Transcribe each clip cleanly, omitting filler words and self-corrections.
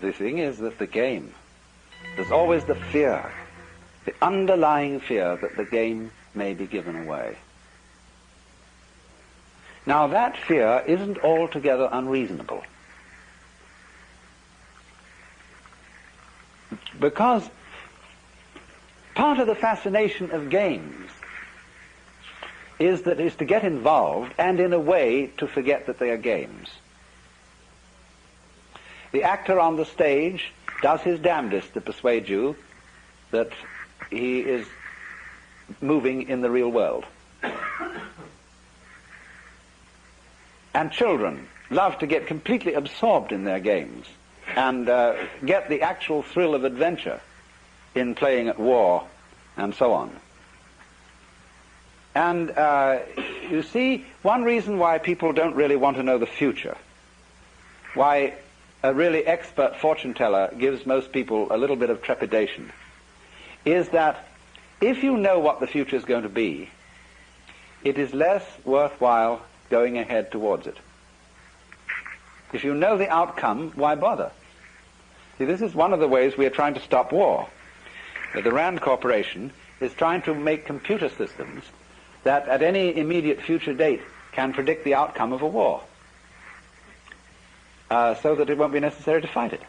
the thing is that the game, there's always the fear, the underlying fear that the game may be given away. Now that fear isn't altogether unreasonable, because part of the fascination of games is to get involved and in a way to forget that they are games. The actor on the stage does his damnedest to persuade you that he is moving in the real world. And children love to get completely absorbed in their games and get the actual thrill of adventure in playing at war and so on. And you see, one reason why people don't really want to know the future, why a really expert fortune teller gives most people a little bit of trepidation, is that if you know what the future is going to be, it is less worthwhile going ahead towards it. If you know the outcome, why bother? See, this is one of the ways we are trying to stop war. The Rand Corporation is trying to make computer systems that at any immediate future date can predict the outcome of a war, so that it won't be necessary to fight it.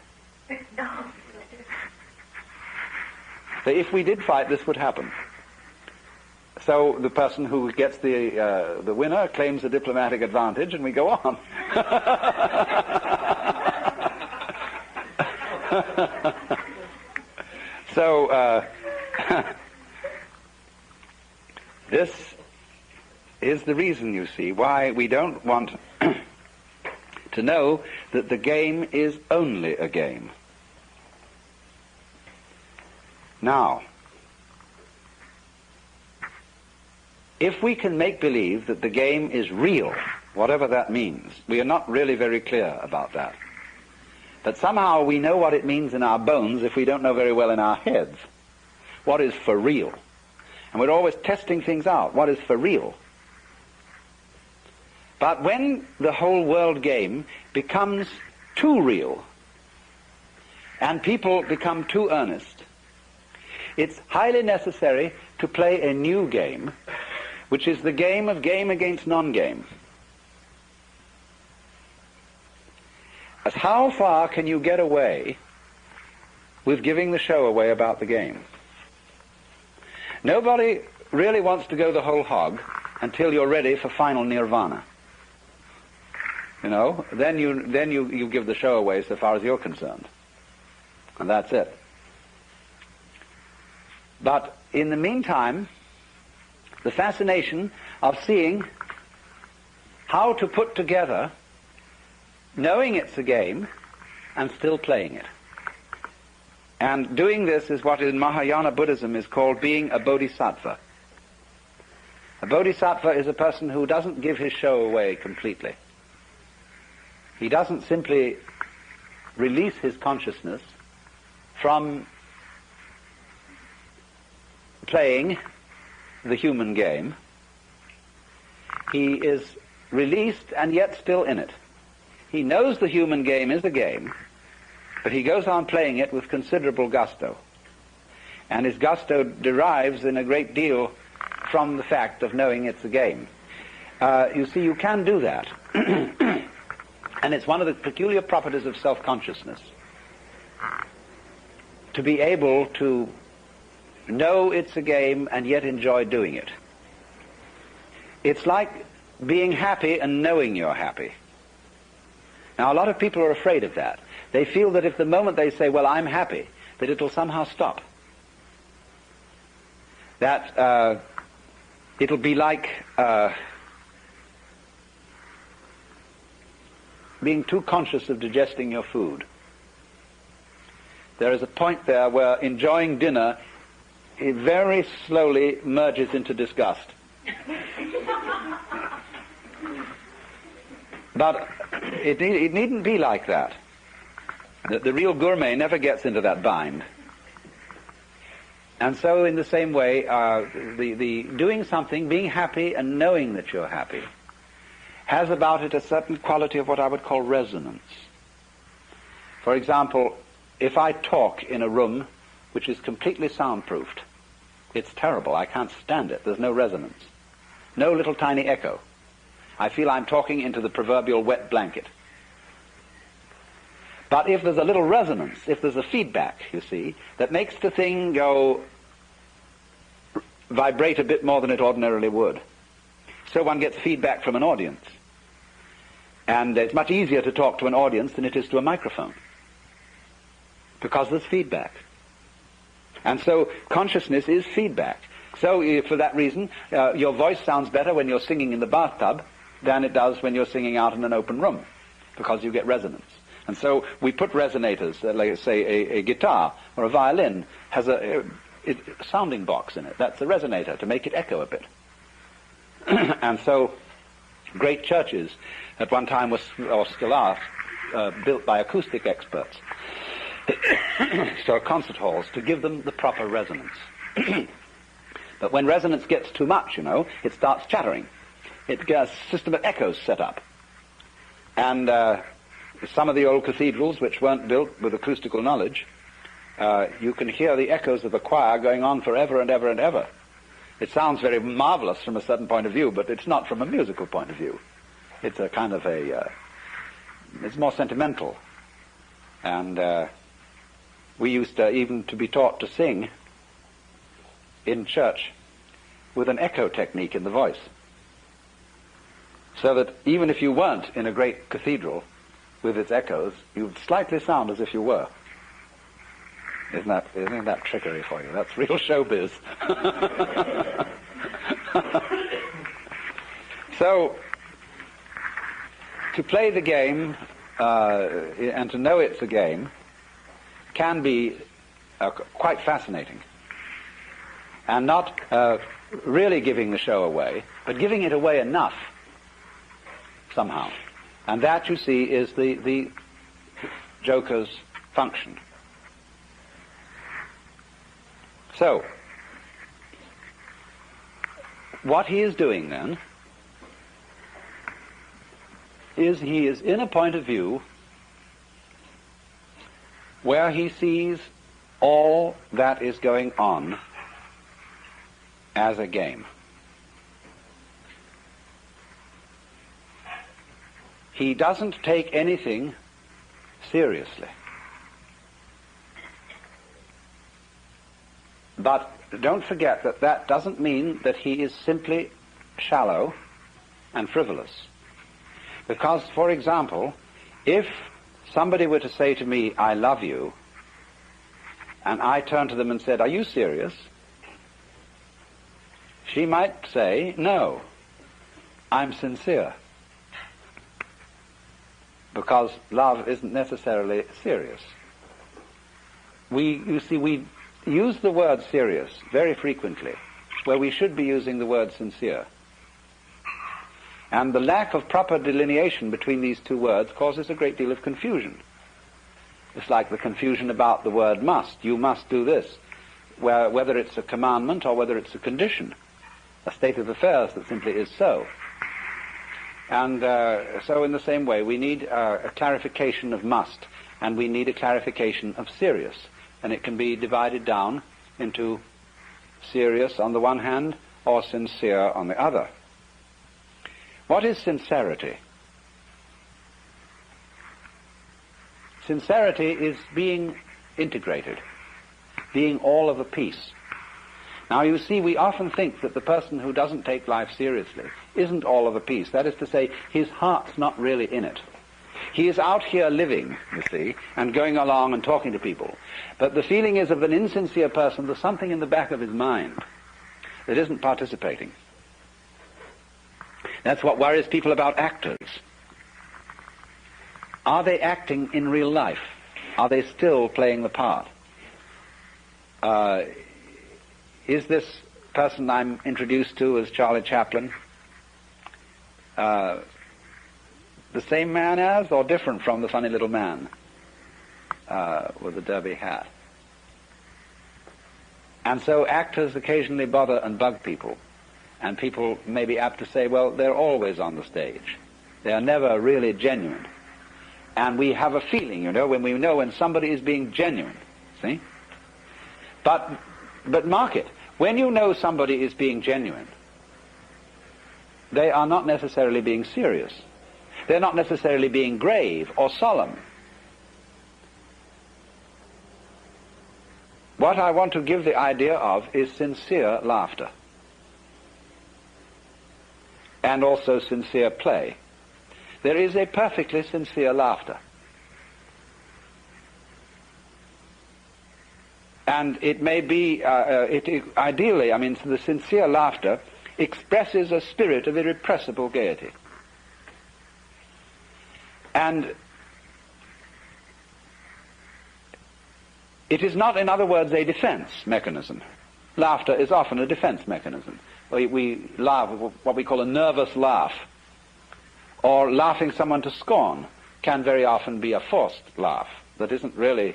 So if we did fight, this would happen. So the person who gets the winner claims a diplomatic advantage, and we go on. So this is the reason, you see, why we don't want to know that the game is only a game. Now, if we can make believe that the game is real, whatever that means, we are not really very clear about that. But somehow we know what it means in our bones if we don't know very well in our heads what is for real. And we're always testing things out. What is for real? But when the whole world game becomes too real and people become too earnest, it's highly necessary to play a new game, which is the game of game against non-game. As how far can you get away with giving the show away about the game? Nobody really wants to go the whole hog until you're ready for final nirvana. You know, then you give the show away so far as you're concerned. And that's it. But in the meantime, the fascination of seeing how to put together, knowing it's a game, and still playing it. And doing this is what in Mahayana Buddhism is called being a bodhisattva. A bodhisattva is a person who doesn't give his show away completely. He doesn't simply release his consciousness from playing the human game. He is released and yet still in it. He knows the human game is a game, but he goes on playing it with considerable gusto. And his gusto derives in a great deal from the fact of knowing it's a game. You see, you can do that. And it's one of the peculiar properties of self-consciousness, to be able to know it's a game and yet enjoy doing it. It's like being happy and knowing you're happy. Now, a lot of people are afraid of that. They feel that if the moment they say, well, I'm happy, that it'll somehow stop. That it'll be like being too conscious of digesting your food. There is a point there where enjoying dinner, it very slowly merges into disgust. But it needn't be like that. The real gourmet never gets into that bind. And so in the same way, the doing something, being happy and knowing that you're happy, has about it a certain quality of what I would call resonance. For example, if I talk in a room which is completely soundproofed, it's terrible. I can't stand it. There's no resonance. No little tiny echo. I feel I'm talking into the proverbial wet blanket. But if there's a little resonance, if there's a feedback, you see, that makes the thing vibrate a bit more than it ordinarily would. So one gets feedback from an audience. And it's much easier to talk to an audience than it is to a microphone, because there's feedback. And so consciousness is feedback. So for that reason, your voice sounds better when you're singing in the bathtub than it does when you're singing out in an open room, because you get resonance. And so we put resonators, like say a guitar or a violin has a sounding box in it. That's a resonator to make it echo a bit. And so great churches at one time was, or still are, built by acoustic experts. So concert halls, to give them the proper resonance. But when resonance gets too much, it starts chattering. It gets a system of echoes set up. And some of the old cathedrals, which weren't built with acoustical knowledge, you can hear the echoes of the choir going on forever and ever and ever. It sounds very marvelous from a certain point of view, but it's not from a musical point of view. It's a kind of it's more sentimental. And we used even to be taught to sing in church with an echo technique in the voice. So that even if you weren't in a great cathedral with its echoes, you'd slightly sound as if you were. Isn't that trickery for you? That's real showbiz. So, to play the game and to know it's a game can be quite fascinating. And not really giving the show away, but giving it away enough somehow. And that, you see, is the joker's function. So, what he is doing then is he is in a point of view where he sees all that is going on as a game. He doesn't take anything seriously. But don't forget that that doesn't mean that he is simply shallow and frivolous. Because, for example, if somebody were to say to me, "I love you," and I turned to them and said, "Are you serious?" she might say, "No, I'm sincere." Because love isn't necessarily serious. We use the word serious very frequently, where we should be using the word sincere. And the lack of proper delineation between these two words causes a great deal of confusion. It's like the confusion about the word must. You must do this, whether it's a commandment or whether it's a condition, a state of affairs that simply is so. And so in the same way, we need a clarification of must, and we need a clarification of serious. And it can be divided down into serious on the one hand, or sincere on the other. What is sincerity? Sincerity is being integrated, being all of a piece. Now you see, we often think that the person who doesn't take life seriously isn't all of a piece. That is to say, his heart's not really in it. He is out here living, you see, and going along and talking to people. But the feeling is of an insincere person, there's something in the back of his mind that isn't participating. That's what worries people about actors. Are they acting in real life? Are they still playing the part? Is this person I'm introduced to as Charlie Chaplin the same man as, or different from the funny little man with the derby hat? And so actors occasionally bother and bug people, and people may be apt to say, well, they're always on the stage. They are never really genuine. And we have a feeling, when we know when somebody is being genuine. See? But mark it, when you know somebody is being genuine, they are not necessarily being serious. They're not necessarily being grave or solemn. What I want to give the idea of is sincere laughter. And also sincere play. There is a perfectly sincere laughter. And it may be, ideally, the sincere laughter expresses a spirit of irrepressible gaiety. And it is not, in other words, a defense mechanism. Laughter is often a defense mechanism. We laugh, what we call a nervous laugh, or laughing someone to scorn can very often be a forced laugh that isn't really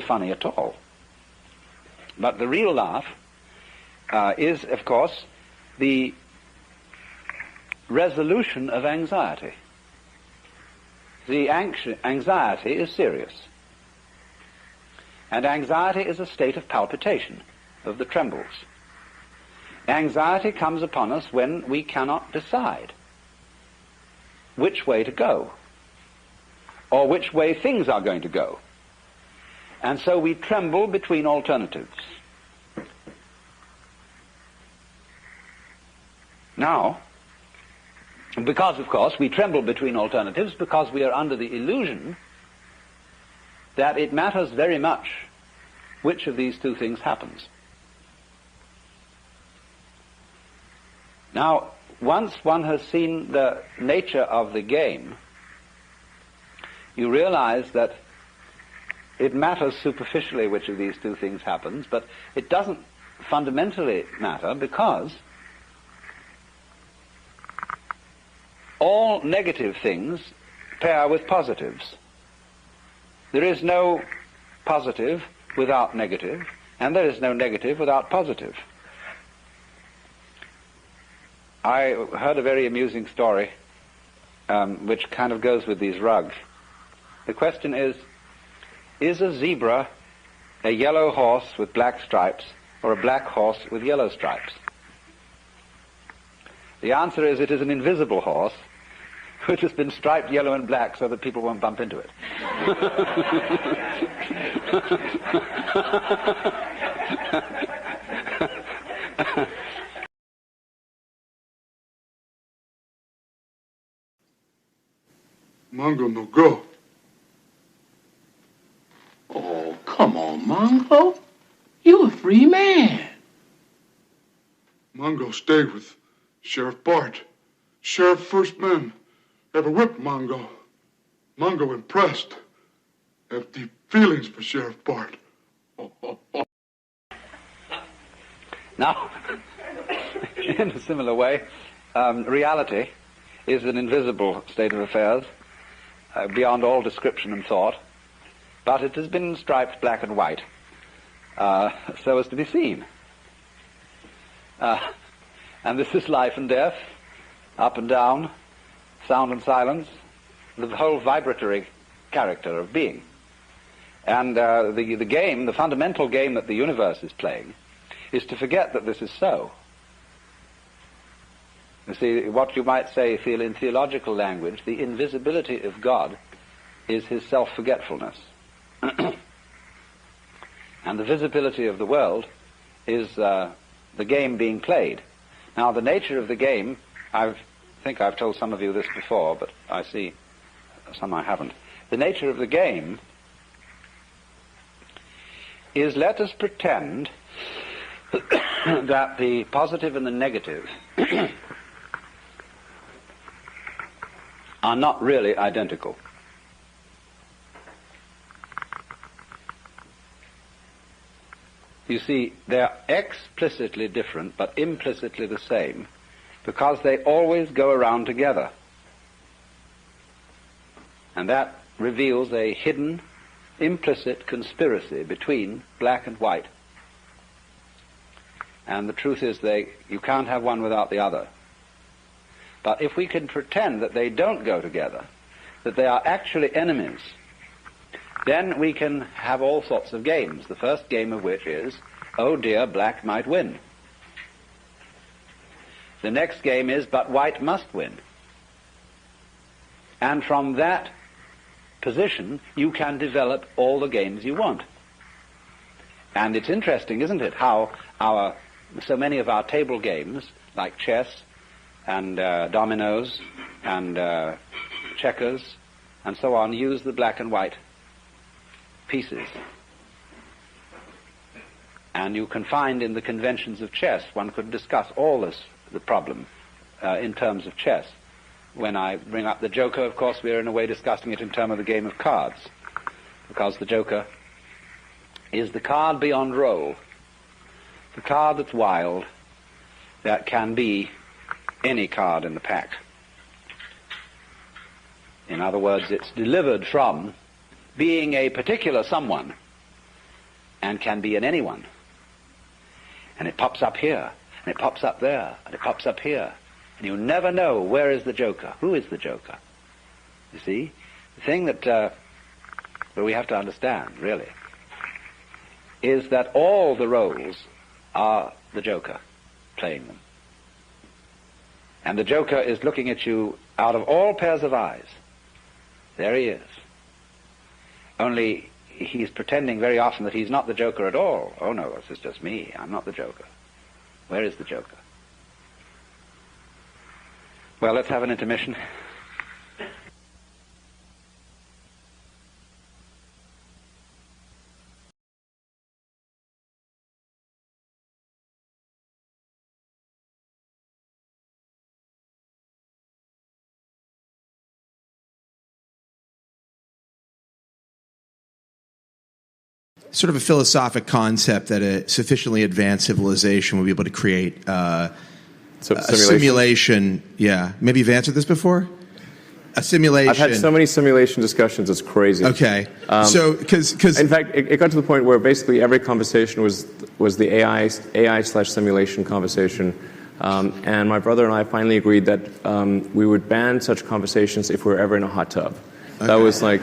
funny at all. But the real laugh is, of course, the resolution of anxiety. The anxiety is serious. And anxiety is a state of palpitation, of the trembles. Anxiety comes upon us when we cannot decide which way to go, or which way things are going to go. And so we tremble between alternatives. Now, because, of course, we tremble between alternatives because we are under the illusion that it matters very much which of these two things happens. Now, once one has seen the nature of the game, you realize that it matters superficially which of these two things happens, but it doesn't fundamentally matter because all negative things pair with positives. There is no positive without negative, and there is no negative without positive. I heard a very amusing story which kind of goes with these rugs. The question is a zebra a yellow horse with black stripes or a black horse with yellow stripes? The answer is it is an invisible horse which has been striped yellow and black so that people won't bump into it. Mongo no go. Oh, come on, Mongo. You a free man. Mongo stay with Sheriff Bart. Sheriff first man ever whipped Mongo. Mongo impressed. Have deep feelings for Sheriff Bart. Now, in a similar way, reality is an invisible state of affairs, beyond all description and thought, but it has been striped black and white, so as to be seen. And this is life and death, up and down, sound and silence, the whole vibratory character of being. And the game, the fundamental game that the universe is playing, is to forget that this is so. You see, what you might say in theological language, the invisibility of God is his self-forgetfulness. And the visibility of the world is the game being played. Now, the nature of the game, I think I've told some of you this before, but I see some I haven't. The nature of the game is, let us pretend that the positive and the negative are not really identical. You see, they're explicitly different, but implicitly the same, because they always go around together. And that reveals a hidden, implicit conspiracy between black and white. And the truth is you can't have one without the other. But if we can pretend that they don't go together, that they are actually enemies, then we can have all sorts of games. The first game of which is, oh dear, black might win. The next game is, but white must win. And from that position, you can develop all the games you want. And it's interesting, isn't it, how so many of our table games, like chess and dominoes and checkers and so on, use the black and white pieces. And you can find in the conventions of chess, one could discuss all the problem in terms of chess. When I bring up the Joker, of course, we're in a way discussing it in terms of the game of cards, because the Joker is the card beyond roll, the card that's wild, that can be any card in the pack. In other words, it's delivered from being a particular someone and can be an anyone. And it pops up here, and it pops up there, and it pops up here. And you never know, where is the Joker? Who is the Joker? You see? The thing that we have to understand, really, is that all the roles are the Joker playing them. And the Joker is looking at you out of all pairs of eyes. There he is. Only he's pretending very often that he's not the Joker at all. Oh no, this is just me. I'm not the Joker. Where is the Joker? Well, let's have an intermission. Sort of a philosophic concept that a sufficiently advanced civilization would be able to create a simulation. Yeah. Maybe you've answered this before? A simulation. I've had so many simulation discussions, it's crazy. Okay. So, because... In fact, it got to the point where basically every conversation was the AI/simulation conversation. And my brother and I finally agreed that we would ban such conversations if we were ever in a hot tub. Okay. That was like...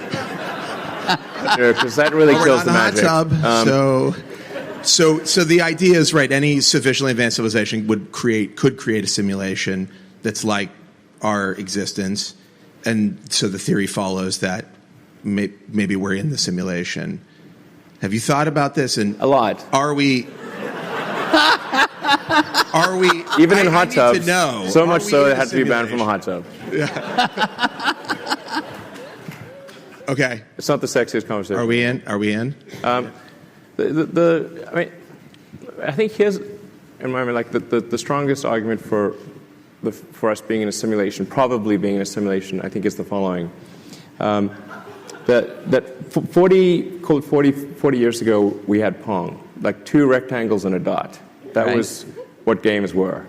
because that really kills the magic. Hot tub, so the idea is, right, any sufficiently advanced civilization could create a simulation that's like our existence, and so the theory follows that maybe we're in the simulation. Have you thought about this? And a lot. Are we even in hot tubs? To know, so much so it had to be banned from a hot tub. Okay. It's not the sexiest conversation. Are we in? I mean, I think here's, in my mind, like the strongest argument for us being in a simulation, probably being in a simulation, I think is the following. That 40 years ago, we had Pong, like two rectangles and a dot. That was what games were.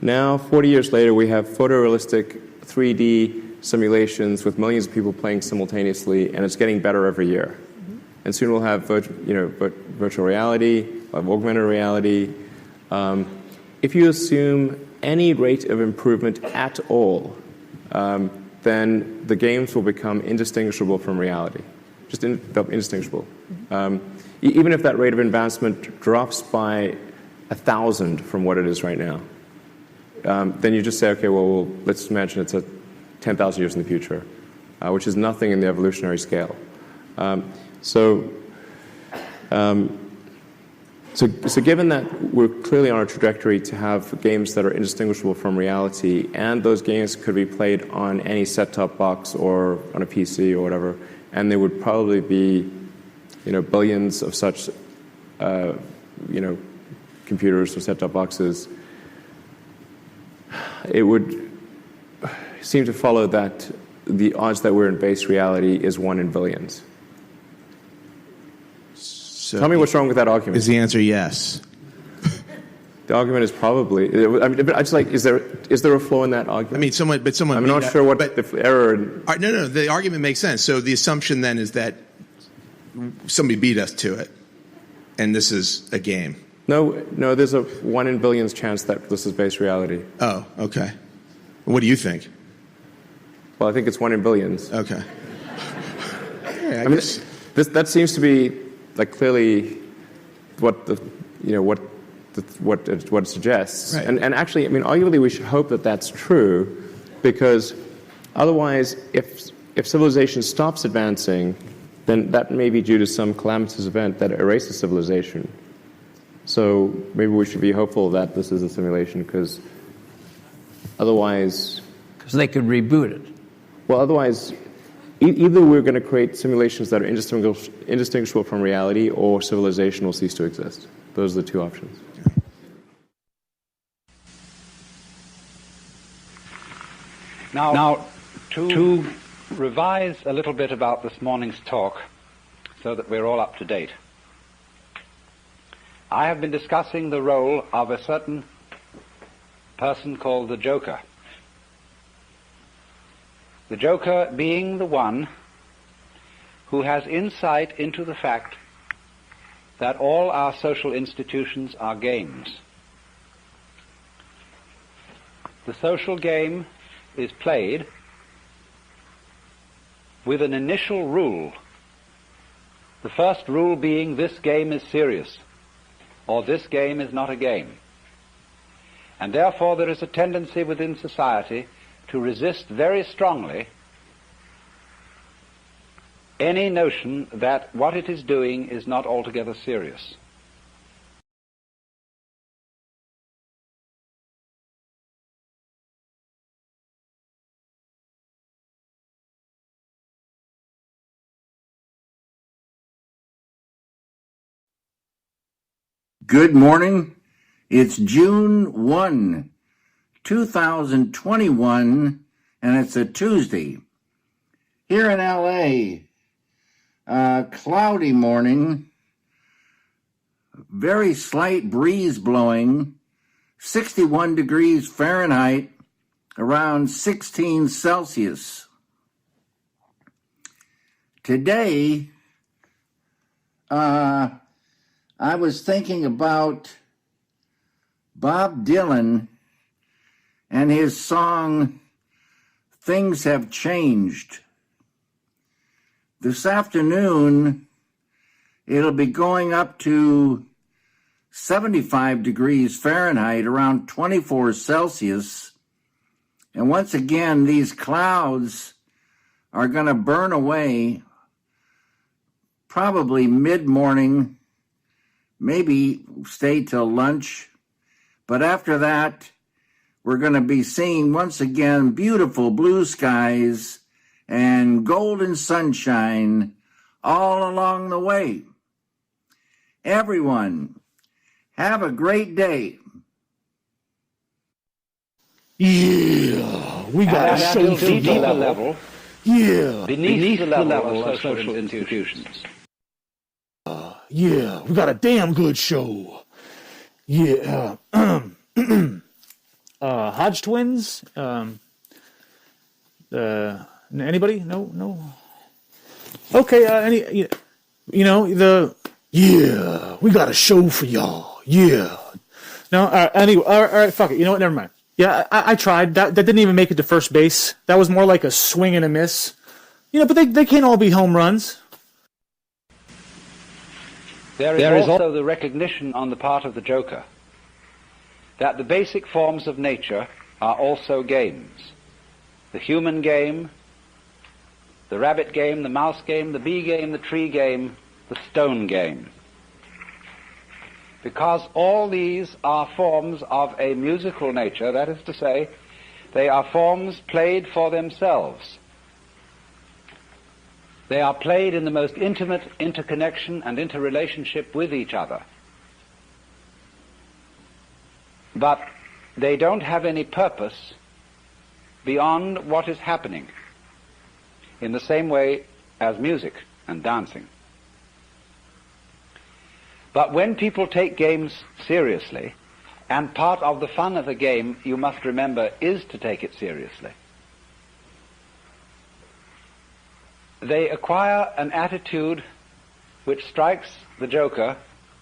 Now, 40 years later, we have photorealistic 3D simulations with millions of people playing simultaneously, and it's getting better every year. Mm-hmm. And soon we'll have virtual reality, we'll have augmented reality. If you assume any rate of improvement at all, then the games will become indistinguishable from reality, just indistinguishable. Mm-hmm. Even if that rate of advancement drops by 1,000 from what it is right now, then you just say, okay, well, let's imagine it's 10,000 years in the future, which is nothing in the evolutionary scale. So given that we're clearly on a trajectory to have games that are indistinguishable from reality, and those games could be played on any set-top box or on a PC or whatever, and there would probably be, billions of such, computers or set-top boxes, it would seem to follow that the odds that we're in base reality is 1 in billions. So tell me what's wrong with that argument. Is the answer yes? The argument is probably. I mean, but I just like, is there a flaw in that argument? I mean, someone. I'm not sure what the error. No. The argument makes sense. So the assumption then is that somebody beat us to it, and this is a game. No. There's a 1 in billions chance that this is base reality. Oh, okay. What do you think? Well, I think it's 1 in billions. Okay. Yeah, I mean, that seems to be like clearly what it suggests. Right. And actually, I mean, arguably, we should hope that that's true, because otherwise, if civilization stops advancing, then that may be due to some calamitous event that erases civilization. So maybe we should be hopeful that this is a simulation, because otherwise... Because they could reboot it. Well, otherwise, either we're going to create simulations that are indistinguishable from reality, or civilization will cease to exist. Those are the two options. Now, to revise a little bit about this morning's talk so that we're all up to date, I have been discussing the role of a certain person called the Joker. The Joker being the one who has insight into the fact that all our social institutions are games. The social game is played with an initial rule. The first rule being, this game is serious, or this game is not a game. And therefore there is a tendency within society to resist very strongly any notion that what it is doing is not altogether serious. Good morning. It's June 1, 2021, and it's a Tuesday. Here in L.A., cloudy morning, very slight breeze blowing, 61 degrees Fahrenheit, around 16 Celsius. Today, I was thinking about Bob Dylan and his song, Things Have Changed. This afternoon, it'll be going up to 75 degrees Fahrenheit, around 24 Celsius. And once again, these clouds are going to burn away probably mid-morning, maybe stay till lunch. But after that, we're going to be seeing once again beautiful blue skies and golden sunshine all along the way. Everyone, have a great day. Yeah, we got a show for y'all. Level, Yeah, beneath the level of social institutions. yeah, we got a damn good show. Yeah, Hodge twins. Anybody? No. Okay. Yeah, we got a show for y'all. Yeah. No. Anyway. All right. Fuck it. You know what? Never mind. Yeah, I tried. That didn't even make it to first base. That was more like a swing and a miss. But they can't all be home runs. There is also the recognition on the part of the Joker that the basic forms of nature are also games. The human game, the rabbit game, the mouse game, the bee game, the tree game, the stone game. Because all these are forms of a musical nature, that is to say, they are forms played for themselves. They are played in the most intimate interconnection and interrelationship with each other. But they don't have any purpose beyond what is happening, in the same way as music and dancing. But when people take games seriously, and part of the fun of the game, you must remember, is to take it seriously, they acquire an attitude which strikes the Joker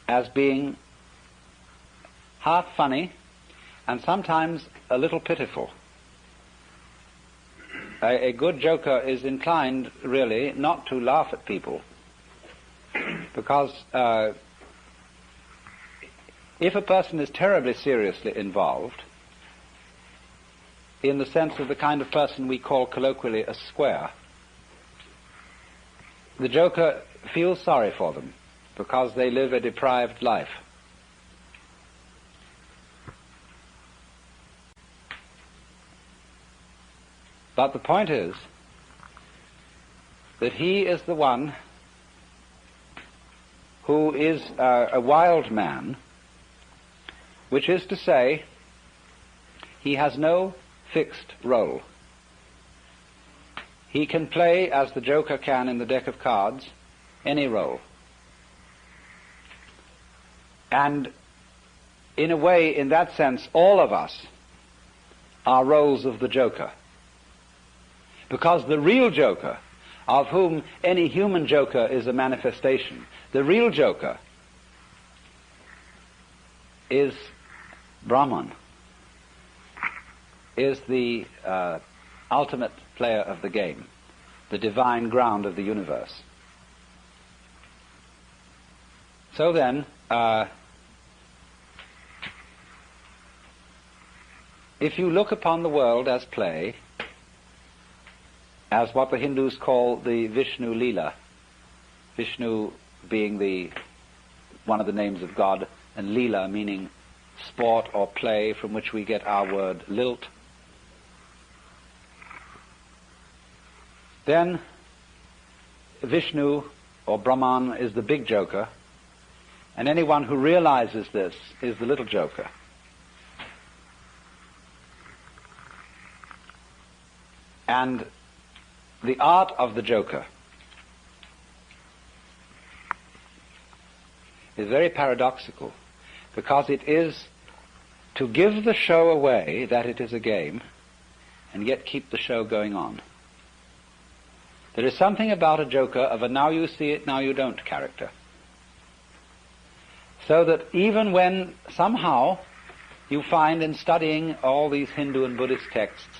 as being half funny and sometimes a little pitiful. a good joker is inclined, really, not to laugh at people, because if a person is terribly seriously involved, in the sense of the kind of person we call colloquially a square, the joker feels sorry for them because they live a deprived life. But the point is that he is the one who is a wild man, which is to say, he has no fixed role. He can play, as the joker can in the deck of cards, any role. And in a way, in that sense, all of us are roles of the joker. Because the real joker, of whom any human joker is a manifestation, the real joker is Brahman, is the ultimate player of the game, the divine ground of the universe. So then, if you look upon the world as play, as what the Hindus call the Vishnu Leela, Vishnu being one of the names of God, and Leela meaning sport or play, from which we get our word lilt, then Vishnu or Brahman is the big joker, and anyone who realizes this is the little joker. And the art of the joker is very paradoxical, because it is to give the show away that it is a game and yet keep the show going on. There is something about a joker of a now you see it, now you don't character. So that even when somehow you find in studying all these Hindu and Buddhist texts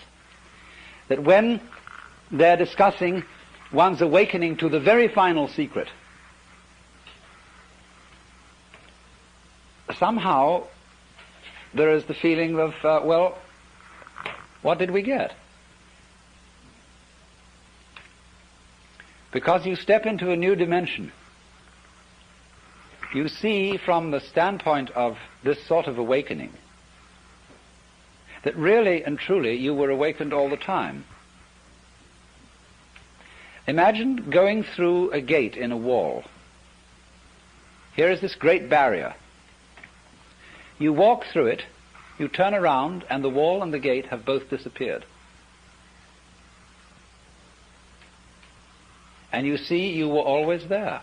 that when they're discussing one's awakening to the very final secret, somehow there is the feeling of, well, what did we get? Because you step into a new dimension. You see from the standpoint of this sort of awakening that really and truly you were awakened all the time. Imagine going through a gate in a wall. Here is this great barrier. You walk through it, you turn around, and the wall and the gate have both disappeared. And you see you were always there.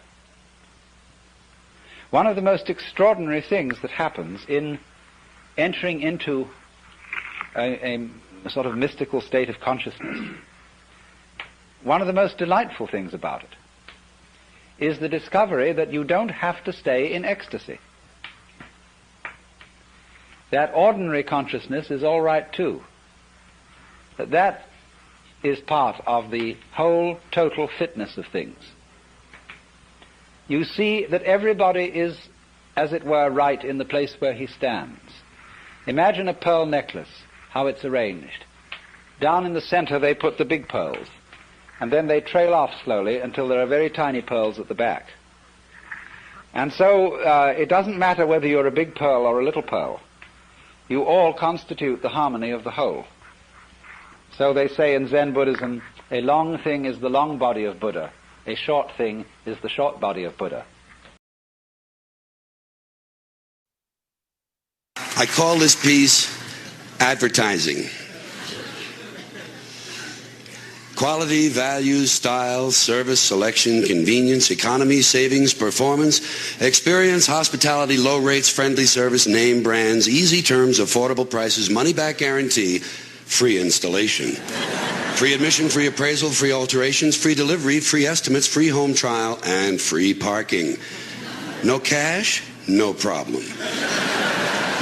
One of the most extraordinary things that happens in entering into a sort of mystical state of consciousness, one of the most delightful things about it is the discovery that you don't have to stay in ecstasy. That ordinary consciousness is all right too. That is part of the whole total fitness of things. You see that everybody is, as it were, right in the place where he stands. Imagine a pearl necklace, how it's arranged. Down in the center they put the big pearls, and then they trail off slowly until there are very tiny pearls at the back. And so it doesn't matter whether you're a big pearl or a little pearl. You all constitute the harmony of the whole. So they say in Zen Buddhism, a long thing is the long body of Buddha, a short thing is the short body of Buddha. I call this piece advertising. Quality, value, style, service, selection, convenience, economy, savings, performance, experience, hospitality, low rates, friendly service, name brands, easy terms, affordable prices, money-back guarantee, free installation. Free admission, free appraisal, free alterations, free delivery, free estimates, free home trial, and free parking. No cash? No problem.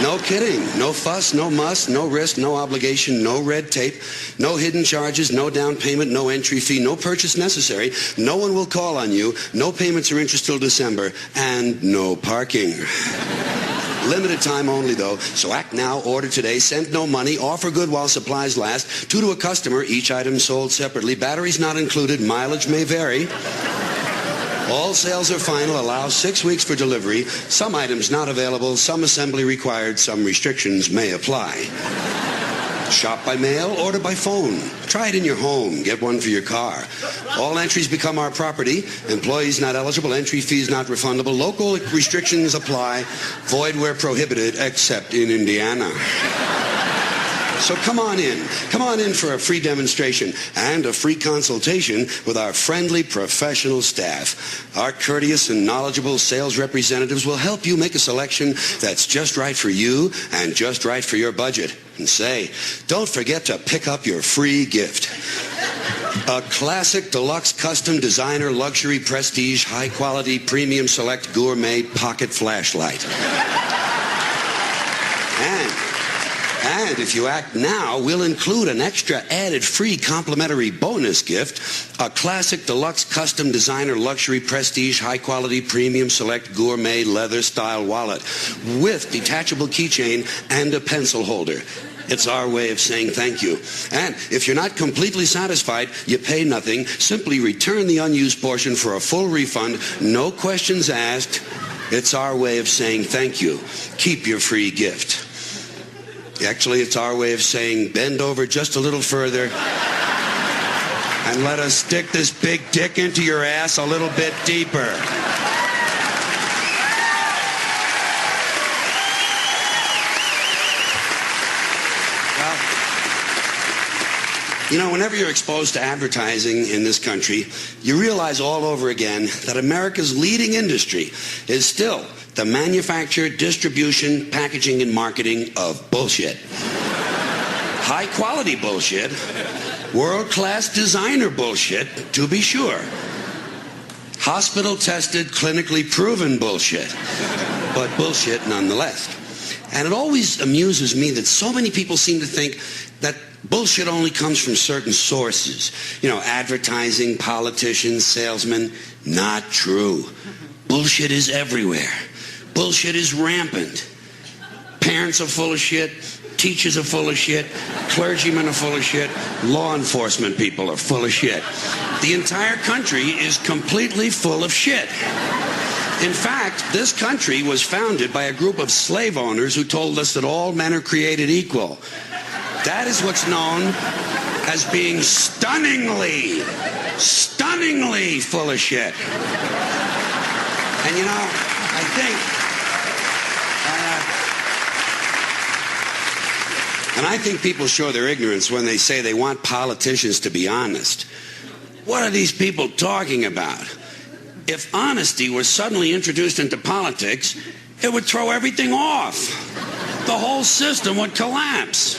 No kidding. No fuss, no muss, no risk, no obligation, no red tape, no hidden charges, no down payment, no entry fee, no purchase necessary. No one will call on you. No payments or interest till December. And no parking. Limited time only, though. So act now, order today, send no money, offer good while supplies last. 2 to a customer, each item sold separately. Batteries not included, mileage may vary. All sales are final, allow 6 weeks for delivery. Some items not available, some assembly required, some restrictions may apply. Shop by mail, order by phone. Try it in your home, get one for your car. All entries become our property. Employees not eligible, entry fees not refundable. Local restrictions apply. Void where prohibited, except in Indiana. So come on in. Come on in for a free demonstration and a free consultation with our friendly professional staff. Our courteous and knowledgeable sales representatives will help you make a selection that's just right for you and just right for your budget. And say, don't forget to pick up your free gift. A classic, deluxe, custom, designer, luxury, prestige, high-quality, premium, select, gourmet pocket flashlight. And if you act now, we'll include an extra added free complimentary bonus gift, a classic, deluxe, custom, designer, luxury, prestige, high-quality, premium, select, gourmet, leather-style wallet with detachable keychain and a pencil holder. It's our way of saying thank you. And if you're not completely satisfied, you pay nothing. Simply return the unused portion for a full refund, no questions asked. It's our way of saying thank you. Keep your free gift. Actually, it's our way of saying bend over just a little further and let us stick this big dick into your ass a little bit deeper. Well, you know, whenever you're exposed to advertising in this country, you realize all over again that America's leading industry is still the manufacture, distribution, packaging, and marketing of bullshit. High-quality bullshit. World-class designer bullshit, to be sure. Hospital-tested, clinically proven bullshit. But bullshit nonetheless. And it always amuses me that so many people seem to think that bullshit only comes from certain sources. You know, advertising, politicians, salesmen. Not true. Bullshit is everywhere. Bullshit is rampant. Parents are full of shit. Teachers are full of shit. Clergymen are full of shit. Law enforcement people are full of shit. The entire country is completely full of shit. In fact, this country was founded by a group of slave owners who told us that all men are created equal. That is what's known as being stunningly full of shit. And you know, I think... And I think people show their ignorance when they say they want politicians to be honest. What are these people talking about? If honesty were suddenly introduced into politics, it would throw everything off. The whole system would collapse.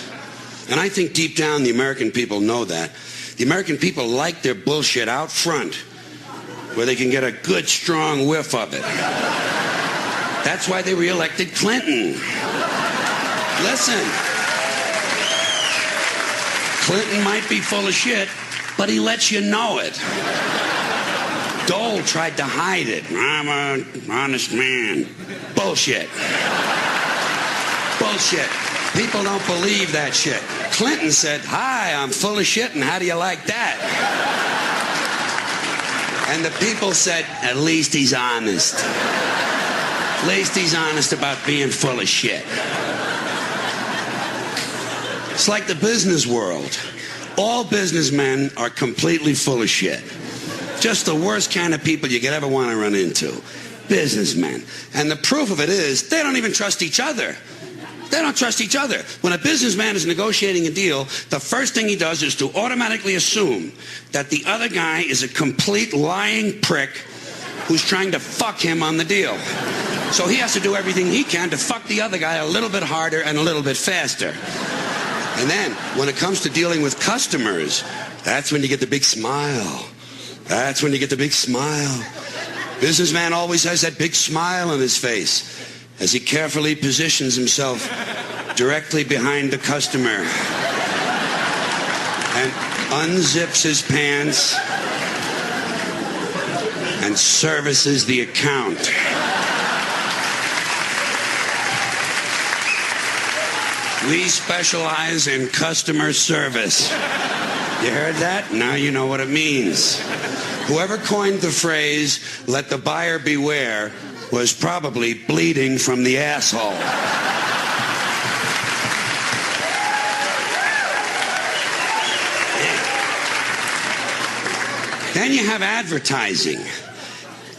And I think deep down the American people know that. The American people like their bullshit out front, where they can get a good, strong whiff of it. That's why they reelected Clinton. Listen. Clinton might be full of shit, but he lets you know it. Dole tried to hide it. I'm an honest man. Bullshit. Bullshit. People don't believe that shit. Clinton said, hi, I'm full of shit, and how do you like that? And the people said, at least he's honest. At least he's honest about being full of shit. It's like the business world. All businessmen are completely full of shit. Just the worst kind of people you could ever want to run into. Businessmen. And the proof of it is, they don't even trust each other. They don't trust each other. When a businessman is negotiating a deal, the first thing he does is to automatically assume that the other guy is a complete lying prick who's trying to fuck him on the deal. So he has to do everything he can to fuck the other guy a little bit harder and a little bit faster. And then, when it comes to dealing with customers, that's when you get the big smile. That's when you get the big smile. Businessman always has that big smile on his face. as he carefully positions himself directly behind the customer and unzips his pants and services the account. We specialize in customer service. You heard that? Now you know what it means. Whoever coined the phrase, "let the buyer beware," was probably bleeding from the asshole. Then you have advertising.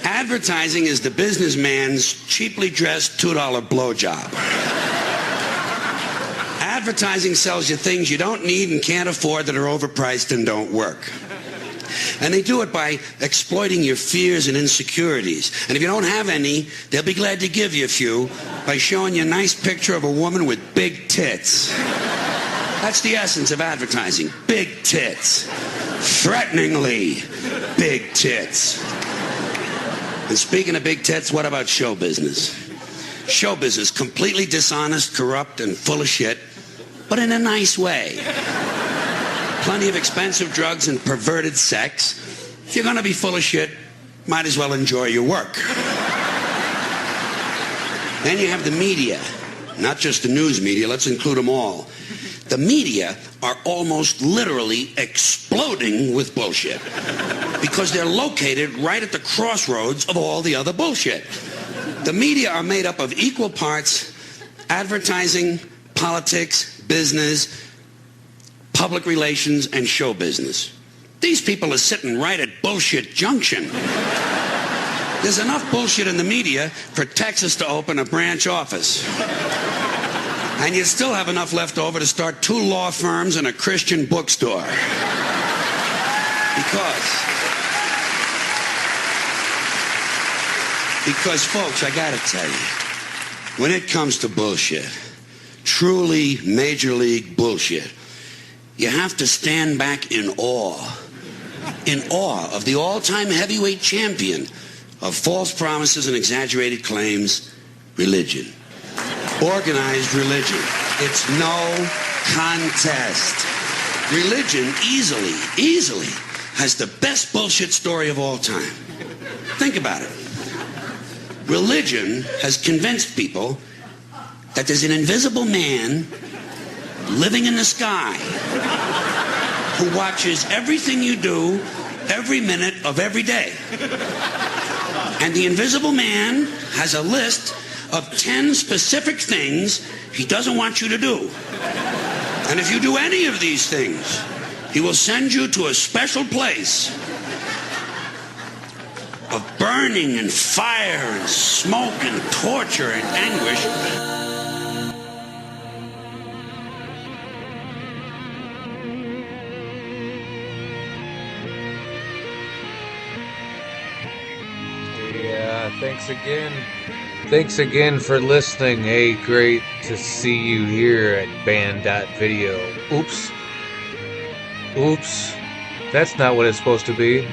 Advertising is the businessman's cheaply dressed $2 blowjob. Advertising sells you things you don't need and can't afford that are overpriced and don't work. And they do it by exploiting your fears and insecurities. And if you don't have any, they'll be glad to give you a few by showing you a nice picture of a woman with big tits. That's the essence of advertising. Big tits. Threateningly big tits. And speaking of big tits, what about show business? Show business, completely dishonest, corrupt, and full of shit, but in a nice way. Plenty of expensive drugs and perverted sex. If you're going to be full of shit, might as well enjoy your work. Then you have the media. Not just the news media, let's include them all. The media are almost literally exploding with bullshit because they're located right at the crossroads of all the other bullshit. The media are made up of equal parts advertising, politics, business, public relations, and show business. These people are sitting right at bullshit junction. There's enough bullshit in the media for Texas to open a branch office. And you still have enough left over to start 2 law firms and a Christian bookstore. Because folks, I gotta tell you, when it comes to bullshit, truly major league bullshit, you have to stand back in awe of the all-time heavyweight champion of false promises and exaggerated claims, religion. Organized religion. It's no contest. Religion easily has the best bullshit story of all time. Think about it. Religion has convinced people that there's an invisible man living in the sky who watches everything you do every minute of every day. And the invisible man has a list of 10 specific things he doesn't want you to do. And if you do any of these things, he will send you to a special place of burning and fire and smoke and torture and anguish. Yeah, Thanks again for listening. Hey, great to see you here at band.video. Oops. That's not what it's supposed to be.